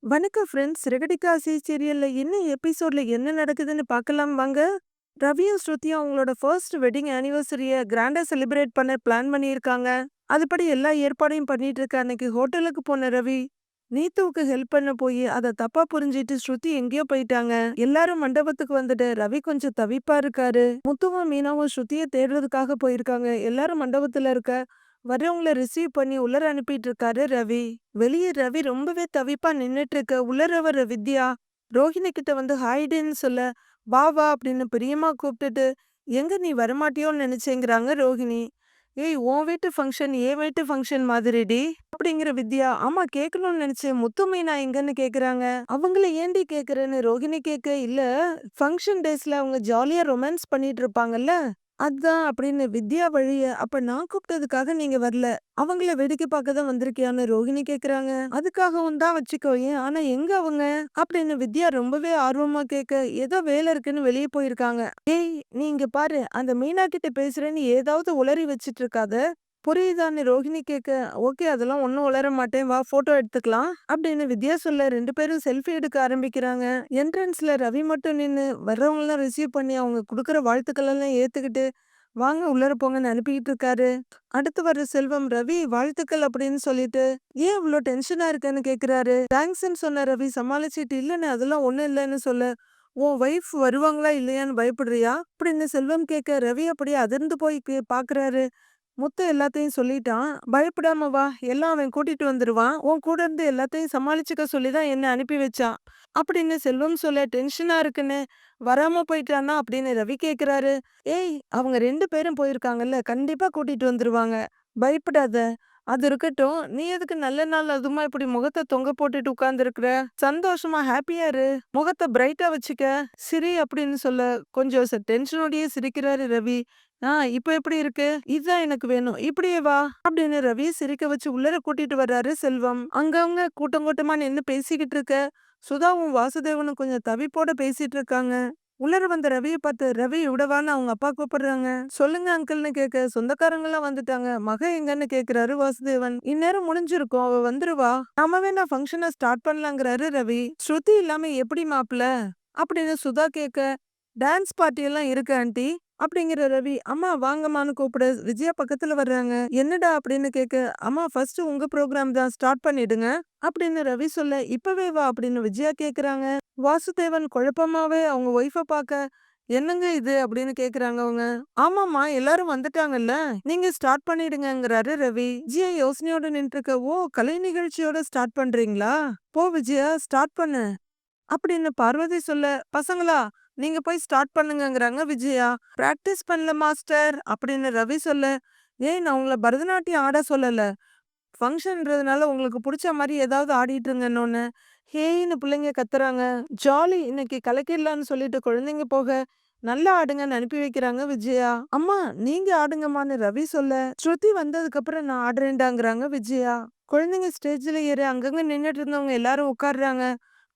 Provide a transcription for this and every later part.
வணக்கம் ஃப்ரெண்ட்ஸ். ரெகடிகாசி சீரியல்ல என்ன எபிசோட்ல என்ன நடக்குதுன்னு பார்க்கலாம் வாங்க. ரவியும் ஸ்ருதியும் அவங்களோட ஃபர்ஸ்ட் வெட்டிங் ஆனிவர்சரிய கிராண்டா செலிப்ரேட் பண்ண பிளான் பண்ணியிருக்காங்க. அதுபடி எல்லா ஏற்பாடையும் பண்ணிட்டு இருக்க அன்னைக்கு ஹோட்டலுக்கு போன ரவி, நீத்துவுக்கு ஹெல்ப் பண்ண போய் அத தப்பா புரிஞ்சிட்டு ஸ்ருதி எங்கேயோ போயிட்டாங்க. எல்லாரும் மண்டபத்துக்கு வந்துட்டு ரவி கொஞ்சம் தவிப்பா இருக்காரு. முத்துவும் மீனாவும் ஸ்ருதிய தேடுறதுக்காக போயிருக்காங்க. எல்லாரும் மண்டபத்துல இருக்க வர்றவங்கள ரிசீவ் பண்ணி உள்ளர அனுப்பிட்டு இருக்காரு ரவி. வெளியே ரவி ரொம்பவே தவிப்பா நின்னுட்டு இருக்க உள்ளர வர வித்யா ரோஹிணி கிட்ட வந்து ஹாய்டுன்னு சொல்ல, வா வா அப்படின்னு பிரியமா கூப்பிட்டுட்டு, எங்க நீ வரமாட்டியோன்னு நினைச்சேங்கிறாங்க ரோஹிணி. ஏய், உன் வீட்டு ஃபங்க்ஷன் என் வீட்டு ஃபங்க்ஷன் மாதிரிடி அப்படிங்கிற வித்யா. ஆமா, கேட்கணும்னு நினைச்சேன். முத்து மீனா எங்கன்னு கேக்குறாங்க. அவங்கள ஏண்டி கேக்குறேன்னு ரோஹிணி கேட்க, இல்ல ஃபங்க்ஷன் டேஸ்ல அவங்க ஜாலியா ரொமான்ஸ் பண்ணிட்டு இருப்பாங்கல்ல, அதான் அப்படின்னு வித்யா வழிய. அப்ப நான் கூப்பிட்டதுக்காக நீங்க வரல, அவங்கள வேடிக்கை பார்க்க தான் வந்திருக்கியான்னு ரோஹிணி கேக்குறாங்க. அதுக்காகவும் தான் வச்சுக்கோயேன், ஆனா எங்க அவங்க அப்படின்னு வித்யா ரொம்பவே ஆர்வமா கேட்க, ஏதோ வேலை இருக்குன்னு வெளியே போயிருக்காங்க. ஏய், நீ இங்க பாரு, அந்த மீனா கிட்ட பேசுறேன்னு ஏதாவது உளறி வச்சிட்டு இருக்காத, புரியுதான்னு ரோஹிணி கேட்க, ஓகே அதெல்லாம் ஒன்னும் உளர மாட்டேன், வா போட்டோ எடுத்துக்கலாம் அப்படின்னு வித்யா சொல்ல 2 பேரும் செல்ஃபி எடுக்க ஆரம்பிக்கிறாங்க. என்ட்ரன்ஸ்ல ரவி மட்டும் நின்னு வர்றவங்கலாம் ரிசீவ் பண்ணி அவங்க குடுக்குற வாழ்த்துக்கள் எல்லாம் ஏத்துக்கிட்டு, வாங்க உள்ளர போங்கன்னு அனுப்பிக்கிட்டு இருக்காரு. அடுத்து வர செல்வம் ரவி வாழ்த்துக்கள் அப்படின்னு சொல்லிட்டு, ஏன் இவ்ளோ டென்ஷனா இருக்கேன்னு கேக்குறாரு. தேங்க்ஸ்ன்னு சொன்ன ரவி சமாளிச்சிட்டு, இல்லன்னு அதெல்லாம் ஒண்ணும் இல்லைன்னு சொல்ல, உன் ஒய்ஃப் வருவாங்களா இல்லையான்னு பயப்படுறியா அப்படின்னு செல்வம் கேட்க, ரவி அப்படியே அதிர்ந்து போய் பாக்குறாரு. முத்து எல்லாத்தையும் சொல்லிட்டான். பயப்படாம வா, எல்லாம் அவன் கூட்டிட்டு வந்துருவான். உன் கூட இருந்து எல்லாத்தையும் சமாளிச்சுக்க சொல்லி தான் என்ன அனுப்பி வச்சான் அப்படின்னு செல்வம் சொல்ல, டென்ஷனா இருக்குன்னு, வராம போயிட்டானா அப்படின்னு ரவி கேக்குறாரு. ஏய், அவங்க 2 பேரும் போயிருக்காங்கல்ல, கண்டிப்பா கூட்டிட்டு வந்துருவாங்க. பயப்படாத. அது இருக்கட்டும், நீ எதுக்கு நல்ல நாள் அதுமா இப்படி முகத்தை தொங்க போட்டுட்டு உட்கார்ந்துருக்குற? சந்தோஷமா ஹாப்பியா இரு. முகத்தை பிரைட்டா வச்சுக்க. சிரி அப்படின்னு சொல்ல, கொஞ்சம் டென்ஷனோடயே சிரிக்கிறாரு ரவி. இப்ப எப்படி இருக்கு? இதுதான் எனக்கு வேணும். இப்படியே வா அப்படின்னு ரவிய சிரிக்க வச்சு உள்ளர கூட்டிட்டு வர்றாரு செல்வம். அங்கவங்க கூட்டம் கூட்டமா நின்னு பேசிக்கிட்டு இருக்க சுதாவும் வாசுதேவனும் கொஞ்சம் தவிப்போட பேசிட்டு இருக்காங்க. உள்ளர வந்த ரவிய பார்த்து, ரவி விடவான்னு அவங்க அப்பா கூப்பிடுறாங்க. சொல்லுங்க அங்கிள்னு கேட்க, சொந்தக்காரங்க எல்லாம் வந்துட்டாங்க. மக எங்கன்னு கேக்குறாரு வாசுதேவன். இந்நேரம் முடிஞ்சிருக்கும், அவ வந்துருவா. நாம வேணா ஃபங்க்ஷனை ஸ்டார்ட் பண்ணலாங்கிறாரு ரவி. ஸ்ருதி இல்லாம எப்படி மாப்பிள அப்படின்னு சுதா கேட்க, டான்ஸ் பார்ட்டி எல்லாம் இருக்கு ஆண்டி அப்படிங்கிற ரவி. அம்மா வாங்கம்மான்னு கூப்பிட விஜயா பக்கத்துல வர்றாங்க. என்னடா அப்படின்னு கேட்க, அம்மா ஃபர்ஸ்ட் உங்க ப்ரோக்ராம் தான், ஸ்டார்ட் பண்ணிடுங்க அப்படின்னு ரவி சொல்ல, இப்பவே வா அப்படின்னு விஜயா கேக்குறாங்க. வாசுதேவன் குழப்பமாவே அவங்க ஒய்ஃப பார்க்க, என்னங்க இது அப்படின்னு கேக்குறாங்க அவங்க. ஆமாம்மா, எல்லாரும் வந்துட்டாங்கல்ல, நீங்க ஸ்டார்ட் பண்ணிடுங்கங்கிறாரு ரவி. விஜயா யோசனையோட நின்று இருக்க, ஓ கலை நிகழ்ச்சியோட ஸ்டார்ட் பண்றீங்களா, போ விஜயா ஸ்டார்ட் பண்ணு அப்படின்னு பார்வதி சொல்ல, பசங்களா நீங்க போய் ஸ்டார்ட் பண்ணுங்கங்கிறாங்க விஜயா. பிராக்டிஸ் பண்ணல மாஸ்டர் அப்படின்னு ரவி சொல்ல, ஏய் நான் உங்களை பரதநாட்டியம் ஆட சொல்லல, ஃபங்க்ஷன்றதுனால உங்களுக்கு பிடிச்ச மாதிரி ஏதாவது ஆடிட்டு இருங்கன்னு ஹேய்னு பிள்ளைங்க கத்துறாங்க. ஜாலி இன்னைக்கு கலக்கிடலான்னு சொல்லிட்டு குழந்தைங்க போக, நல்லா ஆடுங்கன்னு அனுப்பி வைக்கிறாங்க விஜயா. அம்மா நீங்க ஆடுங்கம்மான்னு ரவி சொல்ல, ஸ்ருதி வந்ததுக்கு அப்புறம் நான் ஆடுறேன்டாங்கிறாங்க விஜயா. குழந்தைங்க ஸ்டேஜ்ல ஏறி அங்கங்க நின்னுட்டு இருந்தவங்க எல்லாரும் உட்காடுறாங்க.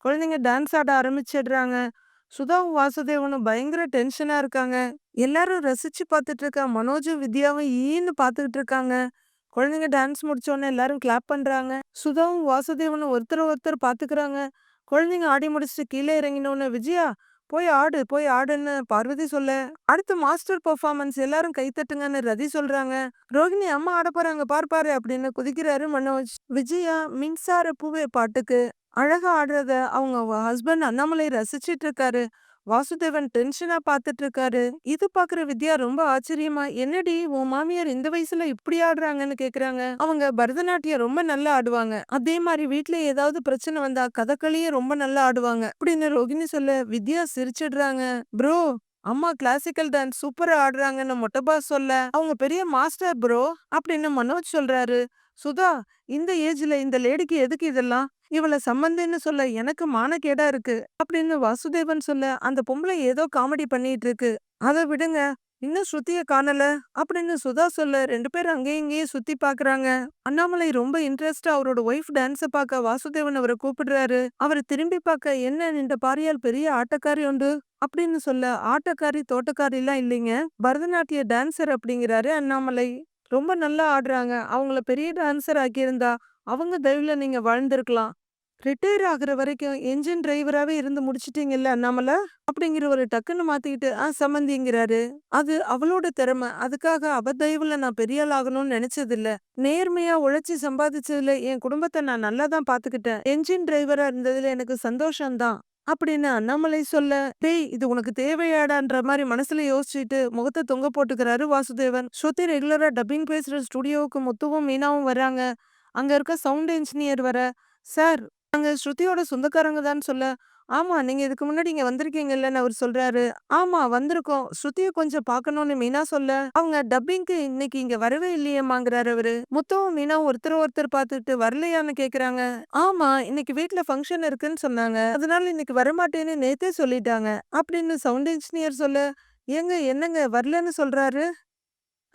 குழந்தைங்க டான்ஸ் ஆட ஆரம்பிச்சிடுறாங்க. சுதாவும் வாசுதேவனும் பயங்கர டென்ஷனா இருக்காங்க. எல்லாரும் ரசிச்சு பார்த்துட்டு இருக்க மனோஜும் வித்யாவும் ஈன்னு பார்த்துக்கிட்டு இருக்காங்க. குழந்தைங்க டான்ஸ் முடிச்ச உடனே எல்லாரும் கிளாப் பண்றாங்க. சுதாவும் வாசுதேவனும் ஒருத்தர் ஒருத்தர் பாத்துக்கிறாங்க. குழந்தைங்க ஆடி முடிச்சுட்டு கீழே இறங்கினோன்னு, விஜயா போய் ஆடு போய் ஆடுன்னு பார்வதி சொல்ல, அடுத்து மாஸ்டர் பெர்ஃபார்மன்ஸ் எல்லாரும் கை தட்டுங்கன்னு ரதி சொல்றாங்க. ரோஹிணி அம்மா ஆட போறாங்க பாரு பாரு அப்படின்னு குதிக்கிறாரு மனோஜ். விஜயா மின்சார பூவே பாட்டுக்கு அழகா ஆடுறத அவங்க ஹஸ்பண்ட் அண்ணாமலை ரசிச்சிட்டு இருக்காரு. வாசுதேவன் டென்ஷனா பாத்துட்டு இருக்காரு. இது பாக்குற வித்யா ரொம்ப ஆச்சரியமா, என்னடி உன் மாமியார் இந்த வயசுல இப்படி ஆடுறாங்கன்னு கேக்குறாங்க. அவங்க பரதநாட்டியம் ரொம்ப நல்லா ஆடுவாங்க, அதே மாதிரி வீட்ல ஏதாவது பிரச்சனை வந்தா கதகளியும் ரொம்ப நல்லா ஆடுவாங்க அப்படின்னு ரோகிணி சொல்ல, வித்யா சிரிச்சிடுறாங்க. ப்ரோ, அம்மா கிளாசிக்கல் டான்ஸ் சூப்பரா ஆடுறாங்கன்னு மொட்டபா சொல்ல, அவங்க பெரிய மாஸ்டர் ப்ரோ அப்படின்னு மனோஜ் சொல்றாரு. சுதா, இந்த ஏஜ்ல இந்த லேடிக்கு எதுக்கு இதெல்லாம், இவள சம்மந்தின்னு சொல்ல எனக்கு மானக்கேடா இருக்கு அப்படின்னு வாசுதேவன் சொல்ல, அந்த பொம்பளை ஏதோ காமெடி பண்ணிட்டு இருக்கு, அதை விடுங்க, இன்னும் ஸ்ருதிய காணல அப்படின்னு சுதா சொல்ல, 2 பேரும் அங்கேயும் இங்கேயும் சுத்தி பாக்குறாங்க. அண்ணாமலை ரொம்ப இன்ட்ரெஸ்டா அவரோட ஒய்ஃப் டான்ஸ பார்க்க வாசுதேவன் அவரை கூப்பிடுறாரு. அவரை திரும்பி பார்க்க, என்ன இந்த பாரியால் பெரிய ஆட்டக்காரி உண்டு அப்படின்னு சொல்ல, ஆட்டக்காரி தோட்டக்காரி எல்லாம் இல்லைங்க, பரதநாட்டிய டான்சர் அப்படிங்கிறாரு அண்ணாமலை. ரொம்ப நல்லா ஆடுறாங்க, அவங்கள பெரிய டான்சர் ஆக்கியிருந்தா அவங்க தயவுல நீங்க வாழ்ந்திருக்கலாம். ரிட்டயர் ஆகுற வரைக்கும் என்ஜின் டிரைவராவே இருந்து முடிச்சிட்டீங்கல்ல அண்ணாமலை அப்படிங்கிற ஒரு டக்குன்னு மாத்திக்கிட்டு சம்மந்திங்கிறாரு. அது அவளோட திறமை. அதுக்காக அவ தயவுல நான் பெரிய ஆள் ஆகணும்னு நினைச்சது இல்ல. நேர்மையா உழைச்சு சம்பாதிச்சதுல என் குடும்பத்தை நான் நல்லா தான் பாத்துக்கிட்டேன். என்ஜின் டிரைவரா இருந்ததுல எனக்கு சந்தோஷம்தான் அப்படின்னு அண்ணாமலை சொல்ல, டேய் இது உனக்கு தேவையாடான்ற மாதிரி மனசுல யோசிச்சுட்டு முகத்தை தொங்க போட்டுக்கிறாரு வாசுதேவன். ஸ்ருதி ரெகுலரா டப்பிங் பேசுற ஸ்டுடியோவுக்கு முத்துவும் மீனாவும் வராங்க. அங்க இருக்க சவுண்ட் இன்ஜினியர் வர, சார் நாங்க ஸ்ருதியோட சொந்தக்காரங்க தான் சொல்ல, ஆமா நீங்க இதுக்கு முன்னாடி இங்க வந்திருக்கீங்கல்லன்னு அவர் சொல்றாரு. ஆமா வந்திருக்கோம். ஸ்ருதிய கொஞ்சம் பார்க்கணும்னு மீனா சொல்ல, அவங்க டப்பிங்க்கு இன்னைக்கு இங்க வரவே இல்லையேம்மாங்கிறாரு அவரு. முத்துவும் மீனாவும் ஒருத்தர் ஒருத்தர் பார்த்துட்டு வரலையான்னு கேக்குறாங்க. ஆமா இன்னைக்கு வீட்ல ஃபங்க்ஷன் இருக்குன்னு சொன்னாங்க. அதனால இன்னைக்கு வரமாட்டேன்னு நேத்தே சொல்லிட்டாங்க அப்படின்னு சவுண்ட் இன்ஜினியர் சொல்ல, ஏங்க என்னங்க வரலன்னு சொல்றாரு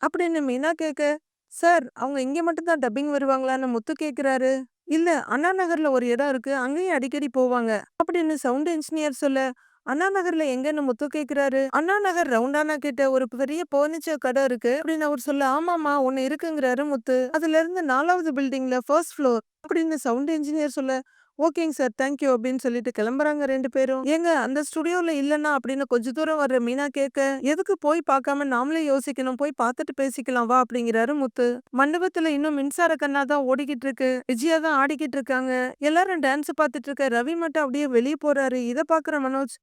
அப்படின்னு மீனா கேட்க, சார் அவங்க இங்க மட்டும் தான் டப்பிங் வருவாங்களான்னு முத்து கேக்குறாரு. இல்ல அண்ணா நகர்ல ஒரு இடம் இருக்கு. அங்கேயும் அடிக்கடி போவாங்க அப்படின்னு சவுண்ட் இன்ஜினியர் சொல்ல, அண்ணா நகர்ல எங்கன்னு முத்து கேக்குறாரு. அண்ணா நகர் ரவுண்டானா கிட்ட ஒரு பெரிய பர்னிச்சர் கடை இருக்கு அப்படின்னு அவர் சொல்ல, ஆமாமா ஒண்ணு இருக்குங்கிறாரு முத்து. அதுல இருந்து 4வது பில்டிங்ல ஃபர்ஸ்ட் ஃப்ளோர் அப்படின்னு சவுண்ட் இன்ஜினியர் சொல்ல, ஓகேங்க சார் தேங்க்யூ அப்படின்னு சொல்லிட்டு கிளம்புறாங்க 2 பேரும். ஏங்க அந்த ஸ்டுடியோல இல்லன்னா அப்படின்னு கொஞ்ச தூரம் வர்ற மீனா கேட்க, எதுக்கு போய் பார்க்காம நாமளே யோசிக்கணும், போய் பார்த்துட்டு பேசிக்கலாம் வா அப்படிங்கிறாரு முத்து. மண்டபத்துல இன்னும் மின்சார கண்ணா தான் ஓடிக்கிட்டு இருக்கு. விஜயா தான் ஆடிக்கிட்டு இருக்காங்க. எல்லாரும் டான்ஸ் பார்த்துட்டு இருக்க. ரவி மட்டும் அப்படியே வெளியே போறாரு. இத பாக்குற மனோஜ்,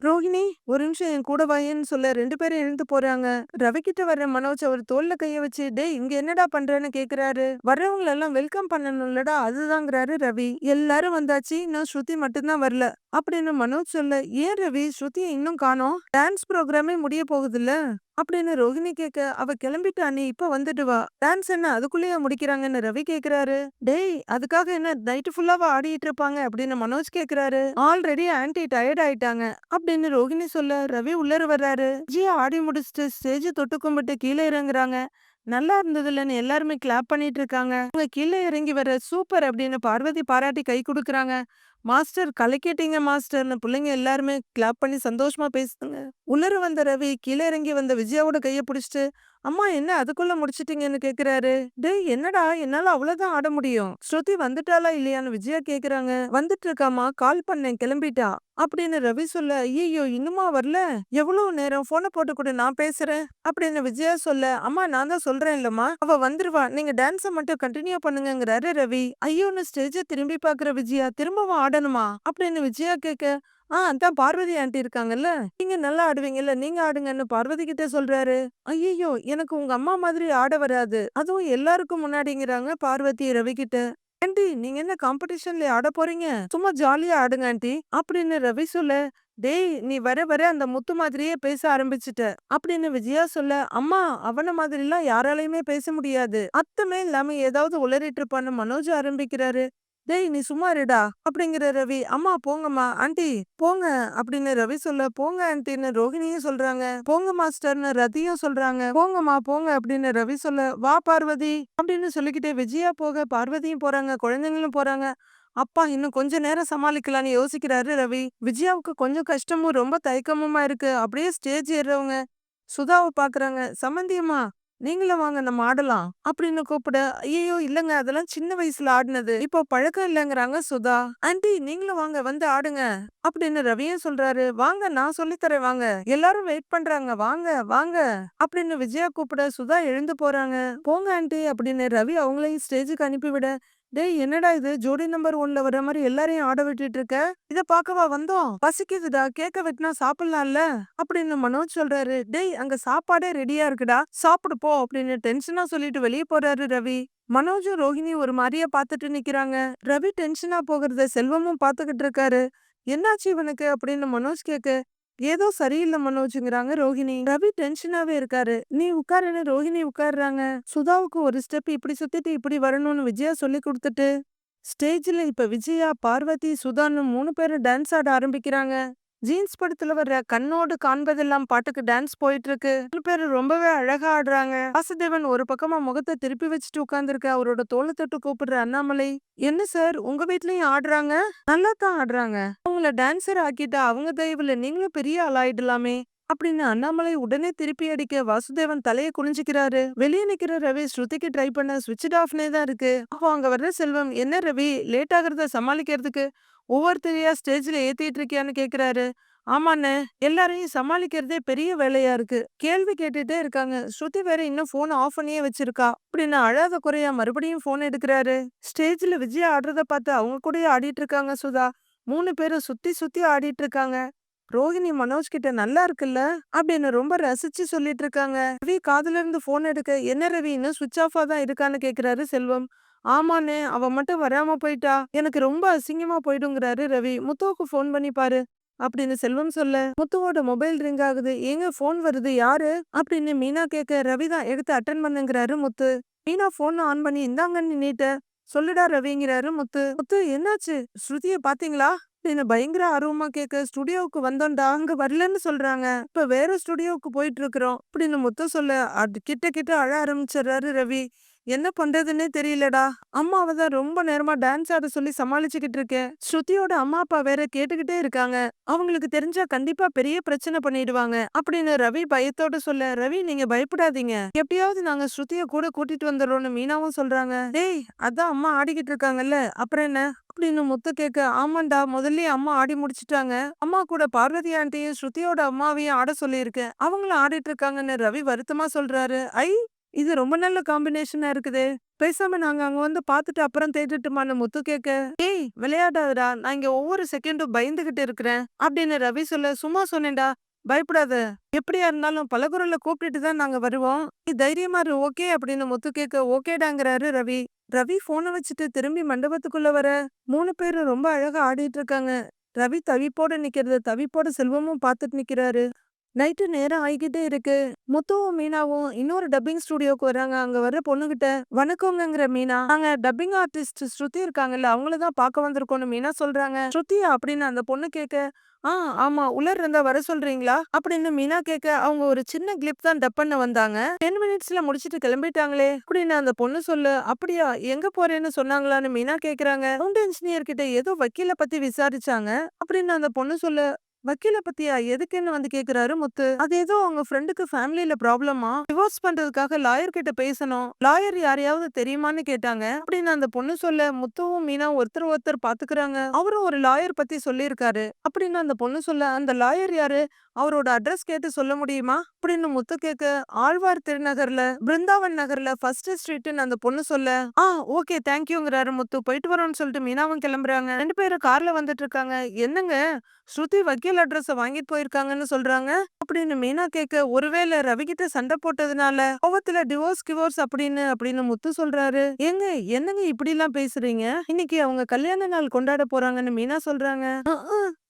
ரோஹிணி ஒரு நிமிஷம் என் கூட வாயேன்னு சொல்ல 2 பேரும் எழுந்து போறாங்க. ரவி கிட்ட வர்ற மனோஜ் அவர் தோல்ல கைய வச்சு, டேய் இங்க என்னடா பண்றேன்னு கேக்குறாரு. வர்றவங்க எல்லாம் வெல்கம் பண்ணணும்லடா அதுதாங்கிறாரு ரவி. எல்லாரும் வந்தாச்சு, இன்னும் ஸ்ருதி மட்டும்தான் வரல அப்படின்னு மனோஜ் சொல்ல, ஏன் ரவி ஸ்ருதியை இன்னும் காணோம்? டான்ஸ் ப்ரோக்ராமே முடிய போகுதுல்ல அப்படின்னு ரோஹிணி கேட்க, அவ கிளம்பிட்டா நீ இப்ப வந்துடுவா. டான்ஸ் என்ன அதுக்குள்ளேயே முடிக்கிறாங்கன்னு ரவி கேக்குறாரு. டேய் அதுக்காக என்ன நைட்டு ஃபுல்லாவா ஆடிட்டு இருப்பாங்க அப்படின்னு மனோஜ் கேக்குறாரு. ஆல்ரெடி ஆன்டி டயர்ட் ஆயிட்டாங்க அப்படின்னு ரோஹிணி சொல்ல, ரவி உள்ளர வர்றாரு. ஜியா ஆடி முடிச்சுட்டு ஸ்டேஜ் தொட்டு கும்பிட்டு கீழே இறங்குறாங்க. நல்லா இருந்ததுலன்னு எல்லாருமே கிளாப் பண்ணிட்டு இருக்காங்க. அவங்க கீழே இறங்கி வர சூப்பர் அப்படின்னு பார்வதி பாராட்டி கை கொடுக்கறாங்க. மாஸ்டர் கலக்கிட்டீங்க மாஸ்டர்னு பிள்ளைங்க எல்லாருமே கிளாப் பண்ணி சந்தோஷமா பேசுதுங்க. உள்ளர வந்த ரவி கீழே இறங்கி வந்த விஜயாவோட கைய பிடிச்சிட்டு, அம்மா என்ன அதுக்குள்ள முடிச்சிட்டீங்கன்னு கேக்குறாரு. டேய் என்னடா என்னால அவ்வளவுதான் ஆட முடியும். ஸ்ருதி வந்துட்டாளா இல்லையான்னு விஜயா கேக்குறாங்க. வந்துட்டு இருக்காமா, கால் பண்ணேன் கிளம்பிட்டா அப்படின்னு ரவி சொல்ல, ஐயோ இன்னுமா வரல? எவ்வளவு நேரம் போனை போட்டு கூட நான் பேசுறேன் அப்படின்னு விஜயா சொல்ல, அம்மா நான் தான் சொல்றேன் இல்லம்மா அவ வந்துருவா, நீங்க டான்ஸ மட்டும் கண்டினியூ பண்ணுங்கங்கிறாரு ரவி. ஐயோன்னு ஸ்டேஜ திரும்பி பாக்குற விஜயா, திரும்பவும் ஆடணுமா அப்படின்னு விஜயா கேட்க, அதான் பார்வதி ஆண்டி இருக்காங்கல்ல, நீங்க நல்லா ஆடுவீங்கல்ல நீங்க ஆடுங்கன்னு பார்வதி கிட்ட சொல்றாரு. ஐயோ எனக்கு உங்க அம்மா மாதிரி ஆட வராது, அதுவும் எல்லாருக்கும் முன்னாடிங்கிறாங்க பார்வதி ரவி கிட்ட. ஆண்டி நீங்க என்ன காம்படிஷன்ல ஆட போறீங்க? சும்மா ஜாலியா ஆடுங்க ஆண்டி அப்படின்னு ரவி சொல்ல, டேய் நீ வர வர அந்த முத்து மாதிரியே பேச ஆரம்பிச்சுட்ட அப்படின்னு விஜயா சொல்ல, அம்மா அவன மாதிரி எல்லாம் யாராலையுமே பேச முடியாது, அர்த்தமே இல்லாம ஏதாவது உளறிட்டு இருப்பான்னு மனோஜ் ஆரம்பிக்கிறாரு. டேய் நீ சும்மா இருடா அப்படிங்கிற ரவி, அம்மா போங்கம்மா ஆண்டி போங்க அப்படின்னு ரவி சொல்ல, போங்க ஆண்டின்னு ரோஹிணியும் சொல்றாங்க. போங்க மாஸ்டர்னு ரதியும் சொல்றாங்க. போங்கம்மா போங்க அப்படின்னு ரவி சொல்ல, வா பார்வதி அப்படின்னு சொல்லிக்கிட்டே விஜயா போக பார்வதியும் போறாங்க, குழந்தைங்களும் போறாங்க. அப்பா இன்னும் கொஞ்ச நேரம் சமாளிக்கலாம்னு யோசிக்கிறாரு ரவி. விஜயாவுக்கு கொஞ்சம் கஷ்டமும் ரொம்ப தயக்கமுமா இருக்கு. அப்படியே ஸ்டேஜ் ஏறவங்க சுதாவை பாக்குறாங்க. சம்மந்தியம்மா நீங்களும் வாங்க நம்ம ஆடலாம் அப்படின்னு கூப்பிட, ஐயோ இல்லங்க அதெல்லாம் சின்ன வயசுல ஆடினது, இப்போ பழக்கம் இல்லைங்கிறாங்க சுதா. ஆண்டி நீங்களும் வாங்க வந்து ஆடுங்க அப்படின்னு ரவியும் சொல்றாரு. வாங்க நான் சொல்லித்தரேன் வாங்க, எல்லாரும் வெயிட் பண்றாங்க வாங்க வாங்க அப்படின்னு விஜயா கூப்பிட சுதா எழுந்து போறாங்க. போங்க ஆண்டி அப்படின்னு ரவி அவங்களையும் ஸ்டேஜுக்கு அனுப்பிவிட, டேய் என்னடா இது ஜோடி நம்பர் 1ல வர்ற மாதிரி எல்லாரையும் ஆட விட்டுட்டு இருக்க, இத பாக்கவா வந்தோம், பசிக்குதுடா கேக்க வெட்டினா சாப்பிடலாம்ல அப்படின்னு மனோஜ் சொல்றாரு. டேய் அங்க சாப்பாடே ரெடியா இருக்குடா சாப்பிடு போ அப்படின்னு டென்ஷனா சொல்லிட்டு வெளியே போறாரு ரவி. மனோஜும் ரோஹிணி ஒரு மாதிரியா பாத்துட்டு நிக்கிறாங்க. ரவி டென்ஷனா போகிறத செல்வமும் பாத்துக்கிட்டு இருக்காரு. என்னாச்சு இவனுக்கு அப்படின்னு மனோஜ் கேக்க, ஏதோ சரியில்லை மனோஜுங்கிறாங்க ரோஹிணி. ரவி டென்ஷனாவே இருக்காரு. நீ உட்காருன்னு ரோஹிணி உட்காருறாங்க. சுதாவுக்கு ஒரு ஸ்டெப் இப்படி சுத்திட்டு இப்படி வரணும்னு விஜயா சொல்லி கொடுத்துட்டு, ஸ்டேஜ்ல இப்ப விஜயா பார்வதி சுதான்னு 3 பேரும் டான்ஸ் ஆட ஆரம்பிக்கிறாங்க. ஜீன்ஸ் படத்துல வர்ற கண்ணோடு காண்பதெல்லாம் பாட்டுக்கு டான்ஸ் போயிட்டு இருக்கு. 3 பேரும் ரொம்பவே அழகா ஆடுறாங்க. வாசுதேவன் ஒரு பக்கமா முகத்தை திருப்பி வச்சுட்டு உட்கார்ந்துருக்க. அவரோட தோலை தொட்டு கூப்பிடுற அண்ணாமலை, என்ன சார் உங்க வீட்லயும் ஆடுறாங்க? நல்லா தான் ஆடுறாங்க, அவங்கள டான்சர் ஆக்கிட்டா அவங்க தயவுல நீங்களும் பெரிய ஆள் ஆயிடலாமே அப்படின்னு அண்ணாமலை உடனே திருப்பி அடிக்க வாசுதேவன் தலையை குனிஞ்சுக்கிறாரு. வெளியே நிக்கிற ரவி ஸ்ருதிக்கு ட்ரை பண்ண ஸ்விட்ச் ஆஃப்னே தான் இருக்கு. அப்போ அங்க வர்ற செல்வம், என்ன ரவி லேட் ஆகுறத சமாளிக்கிறதுக்கு ஒவ்வொருத்தரையா ஸ்டேஜ்ல ஏத்திட்டு இருக்கியான்னு கேக்குறாரு. ஆமாண்ணே, எல்லாரையும் சமாளிக்கிறதே பெரிய வேலையா இருக்கு. கேள்வி கேட்டுட்டே இருக்காங்க. ஸ்ருதி வேற இன்னும் போன் ஆஃப் பண்ணியே வச்சிருக்கா அப்படின்னு அழாத குறையா மறுபடியும் போன் எடுக்கிறாரு. ஸ்டேஜ்ல விஜய் ஆடுறத பார்த்து அவங்க கூடயே ஆடிட்டு இருக்காங்க சுதா. 3 பேரும் சுத்தி சுத்தி ஆடிட்டு இருக்காங்க. ரோஹிணி மனோஜ் கிட்ட நல்லா இருக்குல்ல அப்படின்னு ரொம்ப ரசிச்சு சொல்லிட்டு இருக்காங்க. ரவி காதுல இருந்து போன் எடுக்க, என்ன ரவி இன்னும் சுவிட்ச் ஆஃபா தான் இருக்கான்னு கேக்குறாரு செல்வம். ஆமாண்ணே, அவ மட்டும் வராம போயிட்டா எனக்கு ரொம்ப அசிங்கமா போயிடுங்கிறாரு ரவி. முத்துவுக்கு போன் பண்ணி பாரு அப்படின்னு செல்வம் சொல்ல, முத்துவோட மொபைல் ரிங் ஆகுது. ஏங்க போன் வருது, யாரு அப்படின்னு மீனா கேட்க, ரவி தான், எடுத்து அட்டன் பண்ணுங்கிறாரு முத்து. மீனா போன் ஆன் பண்ணி, இந்தாங்கன்னு நீட்ட. சொல்லுடா ரவிங்கிறாரு முத்து. முத்து என்னாச்சு, ஸ்ருதிய பாத்தீங்களா அப்படின்னு பயங்கர ஆர்வமா கேட்க, ஸ்டுடியோவுக்கு வந்தோம்டா, அங்க வரலன்னு சொல்றாங்க, இப்ப வேற ஸ்டுடியோவுக்கு போயிட்டு இருக்கிறோம் அப்படின்னு முத்து சொல்ல, அது கிட்ட கிட்ட அழ ஆரம்பிச்சிடுறாரு ரவி. என்ன பண்றதுன்னே தெரியலடா, அம்மாவை தான் ரொம்ப நேரமா டான்ஸ் ஆட சொல்லி சமாளிச்சுக்கிட்டு இருக்கேன். ஸ்ருதியோட அம்மா அப்பா வேற கேட்டுக்கிட்டே இருக்காங்க, அவங்களுக்கு தெரிஞ்சா கண்டிப்பா பெரிய பிரச்சனை பண்ணிடுவாங்க அப்படின்னு ரவி பயத்தோட சொல்ல, ரவி நீங்க பயப்படாதீங்க, எப்படியாவது நாங்க ஸ்ருதிய கூட கூட்டிட்டு வந்துடுறோம்னு மீனாவும் சொல்றாங்க. டேய், அதான் அம்மா ஆடிக்கிட்டு இருக்காங்கல்ல, அப்புறம் என்ன அப்படின்னு முத்து கேட்க, ஆமாண்டா, முதல்லயே அம்மா ஆடி முடிச்சிட்டாங்க. அம்மா கூட பார்வதி ஆண்டியும் ஸ்ருதியோட அம்மாவையும் ஆட சொல்லியிருக்கேன், அவங்களும் ஆடிட்டு இருக்காங்கன்னு ரவி வருத்தமா சொல்றாரு. ஐ, இது ரொம்ப நல்ல காம்பினேஷனா இருக்குதே, பேசாம நாங்க அங்க வந்து பாத்துட்டு அப்புறம் தேடிட்டுமான்னு முத்து கேட்க, ஏய் விளையாடாதடா, நான் இங்க ஒவ்வொரு செகண்டும் பயந்துகிட்டு இருக்கிறேன் அப்படின்னு ரவி சொல்ல, சும்மா சொன்னேன்டா, பயப்படாத, எப்படியா இருந்தாலும் பலகுரல்ல கூப்பிட்டுட்டு தான் நாங்க வருவோம், நீ தைரியமா இரு, ஓகே அப்படின்னு முத்து கேட்க, ஓகேடாங்கிறாரு ரவி. ரவி போனை வச்சுட்டு திரும்பி மண்டபத்துக்குள்ள வர, 3 பேரும் ரொம்ப அழகா ஆடிட்டு இருக்காங்க. ரவி தவிப்போட நிக்கிறது தவிப்போட செல்வமும் பாத்துட்டு நிக்கிறாரு. நைட்டு நேரம் ஆகிக்கிட்டே இருக்கு. முத்துவும் மீனாவும் இன்னொரு டப்பிங் ஸ்டுடியோக்கு வராங்க. அங்க வர்ற பொண்ணுகிட்ட, வணக்கங்கிற மீனா, நாங்க டப்பிங் ஆர்டிஸ்ட் ஸ்ருதி இருக்காங்கல்ல, அவங்கள தான் பார்க்க வந்திருக்கோம்னு மீனா சொல்றாங்க. ஸ்ருதியா அப்படின்னு அந்த பொண்ணு கேட்க, ஆ ஆமா, உள்ளர் இருந்தா வர சொல்றீங்களா அப்படின்னு மீனா கேட்க, அவங்க ஒரு சின்ன கிளிப் தான் டப் பண்ண வந்தாங்க, 10 மினிட்ஸ்ல முடிச்சிட்டு கிளம்பிட்டாங்களே அப்படின்னு அந்த பொண்ணு சொல்ல, அப்படியா, எங்க போறேன்னு சொன்னாங்களான்னு மீனா கேக்குறாங்க. சவுண்ட் இன்ஜினியர் கிட்ட ஏதோ வக்கீல பத்தி விசாரிச்சாங்க அப்படின்னு அந்த பொண்ணு சொல்ல, வக்கீல பத்தியா, எதுக்குன்னு வந்து கேக்குறாரு முத்து. அது ஏதோ அவங்க ஃப்ரெண்டுக்கு ஃபேமிலில ப்ராப்ளமா, டிவோர்ஸ் பண்றதுக்காக லாயர் கிட்ட பேசணும், லாயர் யாரையாவது தெரியுமான்னு கேட்டாங்க அப்படின்னு அந்த பொண்ணு சொல்ல, முத்துவும் மீனா ஒருத்தர் ஒருத்தர் பாத்துக்கிறாங்க. அவரும் ஒரு லாயர் பத்தி சொல்லியிருக்காரு அப்படின்னு அந்த பொண்ணு சொல்ல, அந்த லாயர் யாரு, அவரோட அட்ரஸ் கேட்டு சொல்ல முடியுமா அப்படின்னு முத்து கேட்க, ஆழ்வார் திருநகர்ல பிருந்தாவன் நகர்ல ஃபர்ஸ்ட் ஸ்ட்ரீட்னு அந்த பொண்ணு சொல்ல, ஓகே தேங்க்யூங்கிறாரு முத்து. போயிட்டு வரோம்னு சொல்லிட்டு மீனாவும் கிளம்புறாங்க. 2 பேரும் கார்ல வந்துட்டு இருக்காங்க. என்னங்க, ஸ்ருதி வக்கீல் அட்ரஸ வாங்கிட்டு போயிருக்காங்கன்னு சொல்றாங்க அப்படின்னு மீனா கேட்க, ஒருவேளை ரவிகிட்ட சண்டை போட்டதுனால கோவத்துல டிவோர்ஸ் கிவோர்ஸ் அப்படின்னு அப்படின்னு முத்து சொல்றாரு. ஏங்க, என்னங்க இப்படி எல்லாம் பேசுறீங்க, இன்னைக்கு அவங்க கல்யாண நாள் கொண்டாட போறாங்கன்னு மீனா சொல்றாங்க.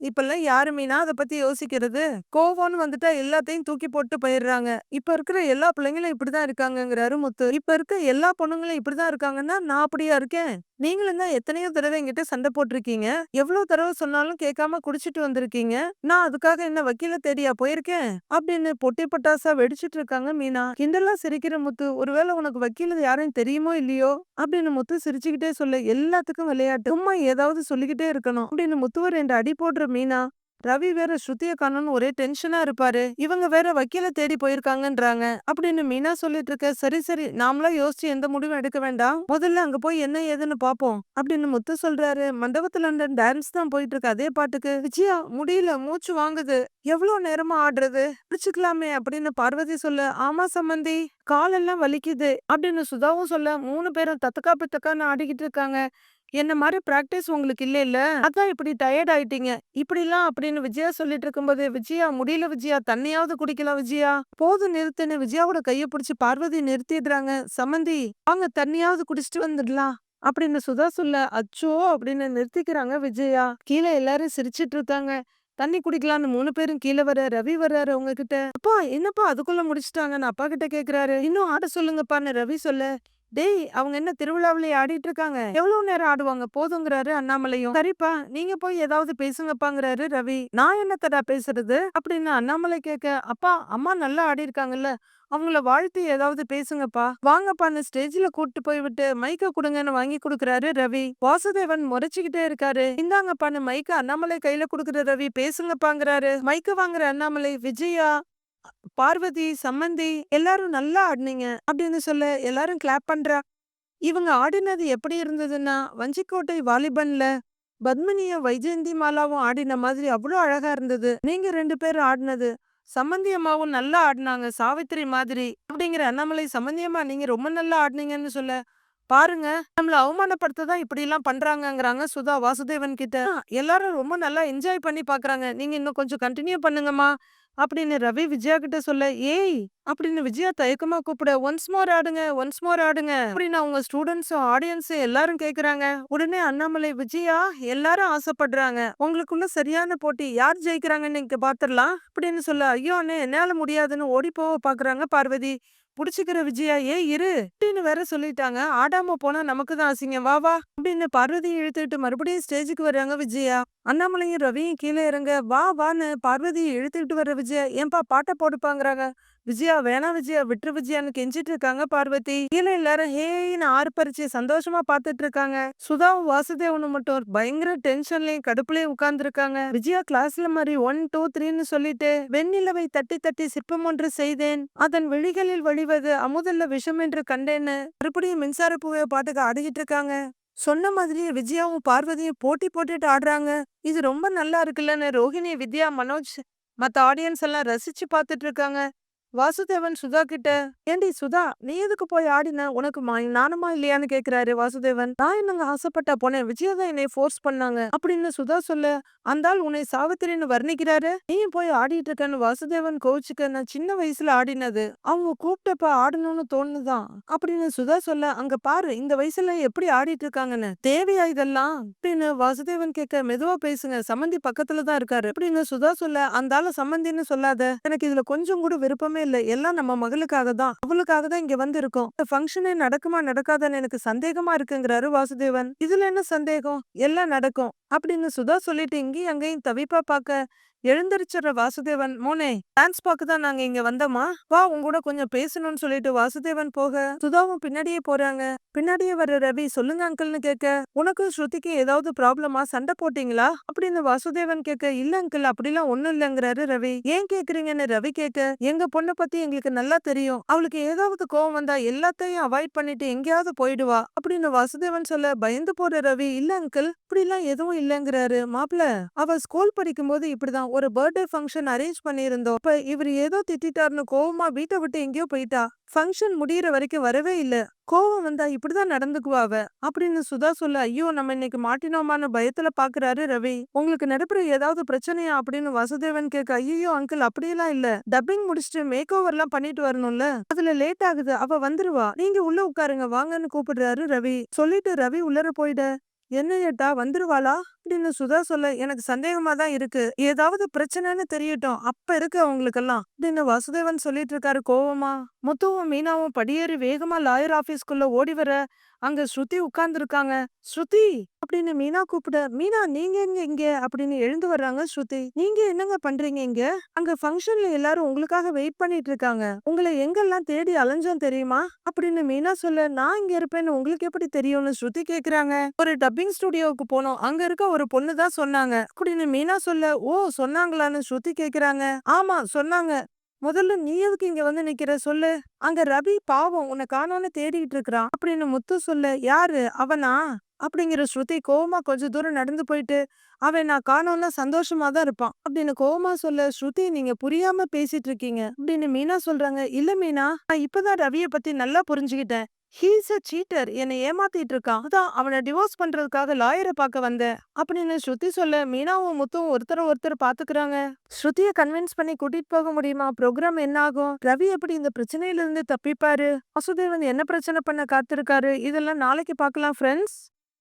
இப்பெல்லாம் யாரு மீனா அதை பத்தி யோசிக்கிறது, கோவம்னு வந்துட்டா எல்லாத்தையும் தூக்கி போட்டு போயிடுறாங்க, இப்ப இருக்கிற எல்லா பிள்ளைங்களும் இப்படிதான் இருக்காங்கங்கிறாரு முத்து. இப்ப இருக்க எல்லா பொண்ணுங்களும் இப்படிதான் இருக்காங்கன்னா நான் அப்படியா இருக்கேன், நீங்களும் தான் எத்தனையோ தடவை என்கிட்ட சண்டை போட்டிருக்கீங்க, எவ்வளவு தடவை சொன்னாலும் கேட்காம குடிச்சிட்டு வந்திருக்கீங்க, நான் அதுக்காக என்ன வக்கீல தேடியா போயிருக்கேன் அப்படின்னு பொட்டி பட்டாசா வெடிச்சிட்டு இருக்காங்க மீனா. கிண்டலா சிரிக்கிற முத்து, ஒருவேளை உனக்கு வக்கீல யாரும் தெரியுமோ இல்லையோ அப்படின்னு முத்து சிரிச்சுக்கிட்டே சொல்ல, எல்லாத்துக்கும் விளையாட்டு, சும்மா ஏதாவது சொல்லிக்கிட்டே இருக்கணும் அப்படின்னு முத்துவ 2 அடி போடுற மீனா. ரவி வேற ஸ்ருதிய காணோம்னு ஒரே டென்ஷனா இருப்பாரு, இவங்க வேற வக்கீல தேடி போயிருக்காங்கன்றாங்க அப்படின்னு மீனா சொல்லிட்டு இருக்க. சரி சரி, நாமளா யோசிச்சு எந்த முடிவும் எடுக்க வேண்டாம், முதல்ல அங்க போய் என்ன ஏதுன்னு பாப்போம் அப்படின்னு முத்து சொல்றாரு. மண்டபத்துல டான்ஸ் தான் போயிட்டு இருக்கு அதே பாட்டுக்கு. விஜயா, முடியல, மூச்சு வாங்குது, எவ்வளவு நேரமா ஆடுறது, பிடிச்சுக்கலாமே அப்படின்னு பார்வதி சொல்ல, ஆமா சம்மந்தி, காலெல்லாம் வலிக்குது அப்படின்னு சுதாவும் சொல்ல, 3 பேரும் தத்தக்கா பித்தக்கான்னு ஆடிக்கிட்டு இருக்காங்க. என்ன மாதிரி பிராக்டிஸ் உங்களுக்கு இல்ல இல்ல, அதான் இப்படி டயர்ட் ஆயிட்டீங்க இப்படிலாம் அப்படின்னு விஜயா சொல்லிட்டு இருக்கும்போது, விஜயா முடியல விஜயா, தண்ணியாவது குடிக்கலாம் விஜயா, போதும் நிறுத்துன்னு விஜயாவோட கைய பிடிச்சு பார்வதி நிறுத்திடுறாங்க. சம்மந்தி, வாங்க தண்ணியாவது குடிச்சிட்டு வந்துடலாம் அப்படின்னு சுதா சொல்ல, அச்சோ அப்படின்னு நிறுத்திக்கிறாங்க விஜயா. கீழே எல்லாரும் சிரிச்சிட்டு இருக்காங்க. தண்ணி குடிக்கலான்னு 3 பேரும் கீழே வர, ரவி வர்றாரு அவங்க கிட்ட. அப்பா என்னப்பா அதுக்குள்ள முடிச்சிட்டாங்கன்னு அப்பா கிட்ட கேக்குறாரு. இன்னும் ஆட சொல்லுங்கப்பான்னு ரவி சொல்ல, டேய், அவங்க என்ன திருவிழாவிலே ஆடிட்டு இருக்காங்க, எவ்வளவு நேரம் ஆடுவாங்க, போதுங்கிறாரு அண்ணாமலையும். சரிப்பா, நீங்க போய் ஏதாவது பேசுங்கப்பாங்கிறாரு ரவி. நான் என்னத்தடா பேசுறது அப்படின்னு அண்ணாமலை கேட்க, அப்பா அம்மா நல்லா ஆடி இருக்காங்கல்ல, அவங்கள வாழ்த்தி ஏதாவது பேசுங்கப்பா, வாங்கப்பான்னு ஸ்டேஜ்ல கூட்டு போய் விட்டு மைக்க குடுங்கன்னு வாங்கி குடுக்குறாரு ரவி. வாசுதேவன் முறைச்சுக்கிட்டே இருக்காரு. இந்தாங்கப்பான்னு மைக்க அண்ணாமலை கையில குடுக்குற ரவி பேசுங்கப்பாங்கிறாரு. மைக்க வாங்குற அண்ணாமலை, விஜயா, பார்வதி, சம்மந்தி எல்லாரும் நல்லா ஆடுனீங்க அப்படின்னு சொல்ல எல்லாரும் கிளாப் பண்றா. இவங்க ஆடினது எப்படி இருந்ததுன்னா, வஞ்சிக்கோட்டை வாலிபன்ல பத்மினியும் வைஜெயந்தி மாலாவும் ஆடின மாதிரி அவ்வளோ அழகா இருந்தது. நீங்க 2 பேரும் ஆடினது. சம்மந்தி அம்மாவும் நல்லா ஆடினாங்க, சாவித்திரி மாதிரி அப்படிங்கிற அண்ணாமலை, சம்மந்தி அம்மா நீங்க ரொம்ப நல்லா ஆடினீங்கன்னு சொல்ல, பாருங்க நம்மள அவமானப்படுத்த தான் இப்படி எல்லாம் பண்றாங்கங்கிறாங்க சுதா வாசுதேவன் கிட்ட. எல்லாரும் ரொம்ப நல்லா என்ஜாய் பண்ணி பாக்குறாங்க. நீங்க இன்னும் கொஞ்சம் கண்டினியூ பண்ணுங்கம்மா அப்படின்னு ரவி விஜயா கிட்ட சொல்ல, ஏய் அப்படின்னு விஜயா தயக்கமா கூப்பிட, ஒன்ஸ் மோர் ஆடுங்க, ஒன்ஸ் மோர் ஆடுங்க அப்படின்னு அவங்க ஸ்டூடெண்ட்ஸும் ஆடியன்ஸும் எல்லாரும் கேக்குறாங்க. உடனே அண்ணாமலை, விஜயா எல்லாரும் ஆசைப்படுறாங்க, உங்களுக்குள்ள சரியான போட்டி, யார் ஜெயிக்கிறாங்கன்னு நீங்க பாத்துரலாம் அப்படின்னு சொல்ல, ஐயோ அண்ணே என்னால முடியாதுன்னு ஓடி போக பாக்குறாங்க பார்வதி. புடிச்சுக்கிற விஜயா, ஏய் இரு அப்படின்னு வேற சொல்லிட்டாங்க, ஆடாம போனா நமக்கு தான் அசிங்கம், வா வா அப்படின்னு பார்வதியை இழுத்துட்டு மறுபடியும் ஸ்டேஜுக்கு வர்றாங்க விஜயா. அண்ணாமலையும் ரவியும் கீழே இறங்க, வா வான்னு பார்வதியை இழுத்துக்கிட்டு வர விஜயா, ஏன்பா பாட்ட போடுப்பாங்கிறாங்க. விஜயா, வேணா விஜயா, விட்டுரு விஜயான்னு கெஞ்சிட்டு இருக்காங்க பார்வதி. கீழே எல்லாரும் ஹேன்னு ஆர்ப்பரிச்சு சந்தோஷமா பாத்துட்டு இருக்காங்க. சுதாவும் வாசுதேவனும் மட்டும் பயங்கர டென்ஷன்லயும் கடுப்புலயும் உட்கார்ந்து இருக்காங்க. விஜயா கிளாஸ்ல மாதிரி 1 2 3ன்னு சொல்லிட்டு, வெண்ணிலவை தட்டி தட்டி சிற்பம் ஒன்று செய்தேன், அதன் விழிகளில் வழிவது அமுதல்ல விஷம் என்று கண்டேன்னு மறுபடியும் மின்சார பூவை பாட்டுக்கு ஆடிக்கிட்டு இருக்காங்க. சொன்ன மாதிரியே விஜயாவும் பார்வதியும் போட்டி போட்டுட்டு ஆடுறாங்க. இது ரொம்ப நல்லா இருக்குல்லன்னு ரோஹிணி, வித்யா, மனோஜ் மத்த ஆடியன்ஸ் எல்லாம் ரசிச்சு பாத்துட்டு இருக்காங்க. வாசுதேவன் சுதா கிட்ட, ஏண்டி சுதா நீ எதுக்கு போய் ஆடின, உனக்கு நாணமா இல்லையான்னு கேக்குறாரு வாசுதேவன். நான் என்னங்க ஆசைப்பட்டா போனேன், விஜயா தான் என்னை ஃபோர்ஸ் பண்ணாங்க அப்படின்னு சுதா சொல்ல, அந்த ஆள் உன்னை சாவித்திரின்னு வர்ணிக்கிறாரு, நீயும் போய் ஆடிட்டு இருக்கன்னு வாசுதேவன் கோவிச்சுக்க, நான் சின்ன வயசுல ஆடினது, அவங்க கூப்பிட்டப்ப ஆடணும்னு தோணுதான் அப்படின்னு சுதா சொல்ல, அங்க பாரு இந்த வயசுல எப்படி ஆடிட்டு இருக்காங்கன்னு, தேவையா இதெல்லாம் அப்படின்னு வாசுதேவன் கேட்க, மெதுவா பேசுங்க சம்மந்தி பக்கத்துல தான் இருக்காரு அப்படின்னு சுதா சொல்ல, அந்த ஆள சம்மந்தின்னு சொல்லாத, எனக்கு இதுல கொஞ்சம் கூட விருப்பமே இல்ல, எல்லாம் நம்ம மகளுக்காக தான், அவளுக்காக தான் இங்க வந்து இருக்கோம், இந்த ஃபங்க்ஷனே நடக்குமா நடக்காதான்னு எனக்கு சந்தேகமா இருக்குங்கிறாரு வாசுதேவன். இதுல என்ன சந்தேகம், எல்லாம் நடக்கும் அப்படின்னு சுதா சொல்லிட்டு இங்கேயும் அங்கேயும் தவிப்பா பாக்க எழுந்திருச்சுற வாசுதேவன், மோனே டான்ஸ் பார்க்க தான் நாங்க இங்க வந்தோமா, வா உங்க கூட கொஞ்சம் பேசணும்னு சொல்லிட்டு வாசுதேவன் போக சுதாவும் பின்னாடியே போறாங்க. பின்னாடியே வர ரவி, சொல்லுங்க அங்கிள்னு கேட்க, உனக்கும் ஸ்ருதிக்கு ஏதாவது ப்ராப்ளமா, சண்டை போட்டீங்களா அப்படின்னு வாசுதேவன் கேட்க, இல்ல அங்கிள் அப்படிலாம் ஒண்ணும் இல்லங்கிறாரு ரவி. ஏன் கேக்குறீங்கன்னு ரவி கேட்க, எங்க பொண்ணை பத்தி எங்களுக்கு நல்லா தெரியும், அவளுக்கு ஏதாவது கோவம் வந்தா எல்லாத்தையும் அவாய்ட் பண்ணிட்டு எங்கேயாவது போயிடுவா அப்படின்னு வாசுதேவன் சொல்ல, பயந்து போற ரவி, இல்ல அங்கிள் இப்படிலாம் எதுவும் இல்லங்கிறாரு. மாப்பிள, அவ ஸ்கூல் படிக்கும் போது இப்படிதான் ஒரு பர்த்டே ஃபங்க்ஷன் அரேஞ்ச் பண்ணியிருந்தோம், அப்ப இவர் ஏதோ திட்டாருன்னு கோவமா வீட்டை விட்டு எங்கேயோ போயிட்டா, ஃபங்க்ஷன் முடியற வரைக்கும் வரவே இல்ல, கோவம் வந்தா இப்படிதான் நடந்துக்குவா அவ அப்படின்னு சுதா சொல்ல, ஐயோ நம்ம இன்னைக்கு மாட்டினோமான பயத்துல பாக்குறாரு ரவி. உங்களுக்கு நடுப்புற ஏதாவது பிரச்சனையா அப்படின்னு வாசுதேவன் கேட்க, ஐயோ அங்கிள் அப்படியெல்லாம் இல்ல, டப்பிங் முடிச்சுட்டு மேக் ஓவர்லாம் பண்ணிட்டு வரணும்ல, அதுல லேட் ஆகுது, அவ வந்துருவா, நீங்க உள்ள உட்காருங்க வாங்கன்னு கூப்பிடுறாரு ரவி. சொல்லிட்டு ரவி உள்ளர போயிட, என்ன ஏட்டா வந்துருவாளா அப்படின்னு சுதா சொல்ல, எனக்கு சந்தேகமா தான் இருக்கு, ஏதாவது பிரச்சனைன்னு தெரியட்டும் அப்ப இருக்கு அவங்களுக்கெல்லாம் அப்படின்னு வாசுதேவன் சொல்லிட்டு இருக்காரு கோவமா. முத்துவும் மீனாவும் படியேறி வேகமா லாயர் ஆபீஸ்க்குள்ள ஓடி வர, அங்க ஸ்ருதி உட்கார்ந்து இருக்காங்க. ஸ்ருதி அப்படின்னு மீனா கூப்பிட, மீனா நீங்க எங்க இங்க அப்படின்னு எழுந்து வர்றாங்க ஸ்ருதி. நீங்க என்னங்க பண்றீங்க இங்க, அங்க ஃபங்க்ஷன்ல எல்லாரும் உங்களுக்காக வெயிட் பண்ணிட்டு இருக்காங்க, உங்களை எங்கெல்லாம் தேடி அலைஞ்சோம் தெரியுமா அப்படின்னு மீனா சொல்ல, நான் இங்க இருப்பேன்னு உங்களுக்கு எப்படி தெரியும்னு ஸ்ருதி கேக்குறாங்க. ஒரு டப்பிங் ஸ்டுடியோவுக்கு போனோம், அங்க இருக்க ஒரு பொண்ணு தான் சொன்னாங்க அப்படின்னு மீனா சொல்ல, ஓ சொன்னாங்களான்னு ஸ்ருதி கேக்குறாங்க. ஆமா சொன்னாங்க, முதல்ல நீ எதுக்கு இங்க வந்து நிக்கிற சொல்லு, அங்க ரவி பாவம் உன்னை காணோன்னு தேடிட்டு இருக்கிறான் அப்படின்னு முத்து சொல்ல, யாரு அவனா அப்படிங்கிற ஸ்ருதி கோவமா கொஞ்ச தூரம் நடந்து போயிட்டு, அவன் நான் காணோம்னா சந்தோஷமா தான் இருப்பான் அப்படின்னு கோவமா சொல்ல, ஸ்ருதி நீங்க புரியாம பேசிட்டு இருக்கீங்க அப்படின்னு மீனா சொல்றாங்க. இல்ல மீனா, நான் இப்பதான் ரவிய பத்தி நல்லா புரிஞ்சுக்கிட்டேன், ஹீஸ் அ சீட்டர், என்னை ஏமாத்திட்டு இருக்கான், அதான் அவனை டிவோர்ஸ் பண்றதுக்காக லாயரை பார்க்க வந்தேன் அப்படின்னு ஸ்ருதி சொல்ல, மீனாவும் முத்துவும் ஒருத்தர ஒருத்தர் பாத்துக்கிறாங்க. ஸ்ருதியை கன்வின்ஸ் பண்ணி கூட்டிட்டு போக முடியுமா, ப்ரோக்ராம் என்ன ஆகும், ரவி எப்படி இந்த பிரச்சனையில இருந்து தப்பிப்பாரு, வாசுதேவன் என்ன பிரச்சனை பண்ண காத்திருக்காரு, இதெல்லாம் நாளைக்கு பார்க்கலாம் ஃப்ரெண்ட்ஸ்.